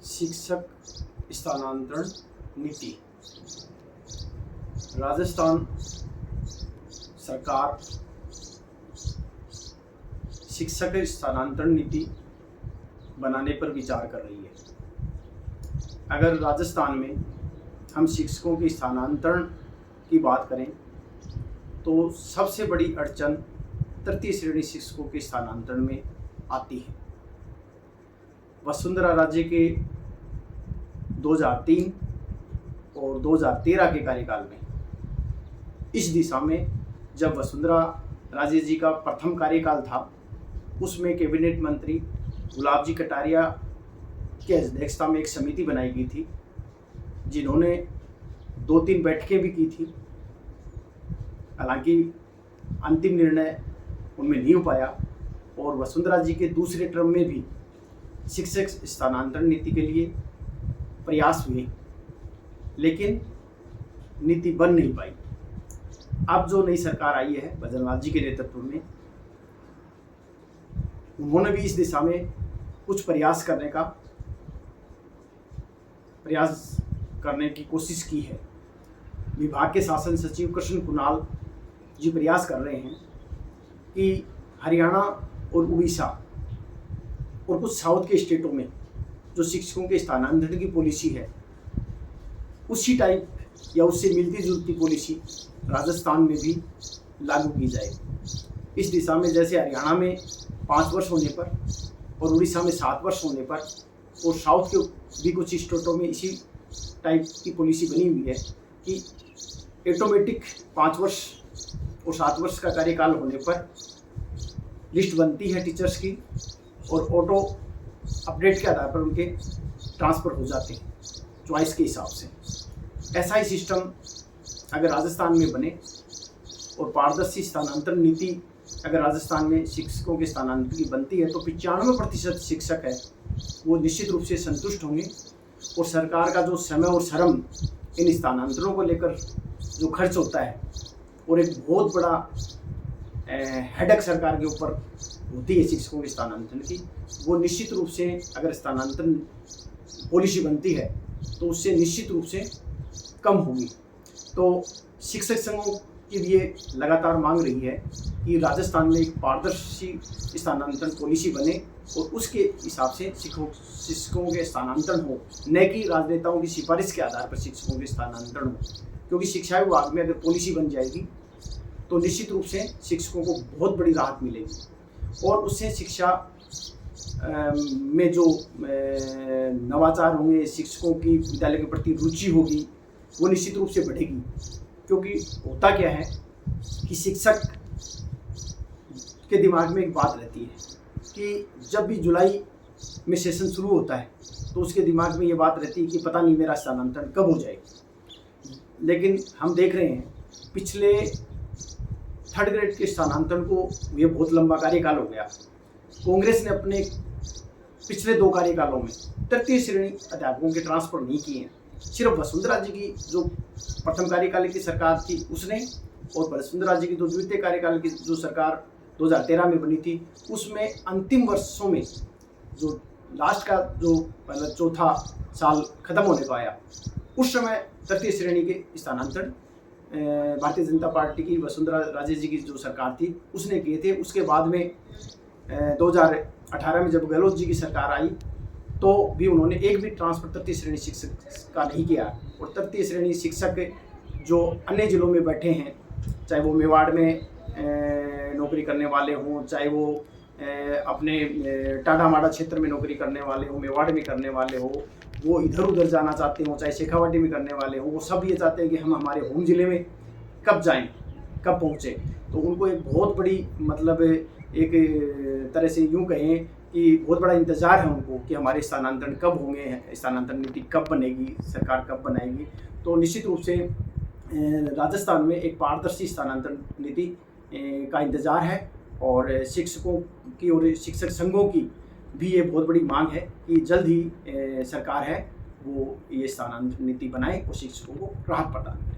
शिक्षक स्थानांतरण नीति। राजस्थान सरकार शिक्षक स्थानांतरण नीति बनाने पर विचार कर रही है। अगर राजस्थान में हम शिक्षकों के स्थानांतरण की बात करें तो सबसे बड़ी अड़चन तृतीय श्रेणी शिक्षकों के स्थानांतरण में आती है। वसुंधरा राज्य के 2003 और 2013 के कार्यकाल में इस दिशा में जब वसुंधरा राजे जी का प्रथम कार्यकाल था, उसमें कैबिनेट मंत्री गुलाब जी कटारिया की अध्यक्षता में एक समिति बनाई गई थी, जिन्होंने 2-3 बैठकें भी की थी। हालांकि अंतिम निर्णय उनमें नहीं हो पाया और वसुंधरा जी के दूसरे टर्म में भी शिक्षक स्थानांतरण नीति के लिए प्रयास हुए, लेकिन नीति बन नहीं पाई। अब जो नई सरकार आई है भजनलाल जी के नेतृत्व में, उन्होंने भी इस दिशा में कुछ प्रयास करने की कोशिश की है। विभाग के शासन सचिव कृष्ण कुणाल जी प्रयास कर रहे हैं कि हरियाणा और उड़ीसा और कुछ साउथ के स्टेटों में जो शिक्षकों के स्थानांतरण की पॉलिसी है, उसी टाइप या उससे मिलती जुलती पॉलिसी राजस्थान में भी लागू की जाए। इस दिशा में जैसे हरियाणा में 5 वर्ष होने पर और उड़ीसा में 7 वर्ष होने पर और साउथ के भी कुछ स्टेटों में इसी टाइप की पॉलिसी बनी हुई है कि ऑटोमेटिक 5 वर्ष और 7 वर्ष का कार्यकाल होने पर लिस्ट बनती है टीचर्स की और ऑटो अपडेट के आधार पर उनके ट्रांसफ़र हो जाते हैं चॉइस के हिसाब से। ऐसा ही सिस्टम अगर राजस्थान में बने और पारदर्शी स्थानांतरण नीति अगर राजस्थान में शिक्षकों के स्थानांतरण की बनती है तो 95% शिक्षक है वो निश्चित रूप से संतुष्ट होंगे और सरकार का जो समय और श्रम इन स्थानांतरणों को लेकर जो खर्च होता है और एक बहुत बड़ा हेडेक सरकार के ऊपर होती है शिक्षकों के स्थानांतरण की, वो निश्चित रूप से अगर स्थानांतरण पॉलिसी बनती है तो उससे निश्चित रूप से कम होगी। तो शिक्षक संघों की ये लगातार मांग रही है कि राजस्थान में एक पारदर्शी स्थानांतरण पॉलिसी बने और उसके हिसाब से शिक्षकों के स्थानांतरण हो, न कि राजनेताओं की सिफारिश के आधार पर शिक्षकों के स्थानांतरण हो। क्योंकि शिक्षा विभाग में अगर पॉलिसी बन जाएगी तो निश्चित रूप से शिक्षकों को बहुत बड़ी राहत मिलेगी और उससे शिक्षा में जो नवाचार होंगे, शिक्षकों की विद्यालय के प्रति रुचि होगी, वो निश्चित रूप से बढ़ेगी। क्योंकि होता क्या है कि शिक्षक के दिमाग में एक बात रहती है कि जब भी जुलाई में सेशन शुरू होता है तो उसके दिमाग में ये बात रहती है कि पता नहीं मेरा स्थानांतरण कब हो जाएगा। लेकिन हम देख रहे हैं पिछले 3rd ग्रेड के स्थानांतरण को ये बहुत लंबा कार्यकाल हो गया। कांग्रेस ने अपने पिछले 2 कार्यकालों में तृतीय श्रेणी अध्यापकों के ट्रांसफर नहीं किए हैं। सिर्फ वसुंधरा जी की जो प्रथम कार्यकाल की सरकार थी उसने और वसुंधरा जी की जो द्वितीय कार्यकाल की जो सरकार 2013 में बनी थी, उसमें अंतिम वर्षों में जो लास्ट का जो पहला चौथा साल खत्म होने को आया, उस समय तृतीय श्रेणी के स्थानांतरण भारतीय जनता पार्टी की वसुंधरा राजे जी की जो सरकार थी उसने किए थे। उसके बाद में 2018 में जब गहलोत जी की सरकार आई तो भी उन्होंने एक भी ट्रांसफर तृतीय श्रेणी शिक्षक का नहीं किया। और तृतीय श्रेणी शिक्षक जो अन्य जिलों में बैठे हैं, चाहे वो मेवाड़ में नौकरी करने वाले हों, चाहे वो अपने टाटा माडा क्षेत्र में नौकरी करने वाले हों, मेवाड़ में करने वाले हो, वो इधर उधर जाना चाहते हों, चाहे शेखावाटी में करने वाले हों, वो सब ये चाहते हैं कि हम हमारे होम ज़िले में कब जाएं, कब पहुँचें। तो उनको एक बहुत बड़ी मतलब एक तरह से यूँ कहें कि बहुत बड़ा इंतज़ार है उनको कि हमारे स्थानांतरण कब होंगे, स्थानांतरण नीति कब बनेगी, सरकार कब बनाएगी। तो निश्चित रूप से राजस्थान में एक पारदर्शी स्थानांतरण नीति का इंतज़ार है और शिक्षकों की और शिक्षक संघों की भी ये बहुत बड़ी मांग है कि जल्द ही सरकार है वो ये स्थानांतरण नीति बनाए और शिक्षकों को राहत प्रदान करे।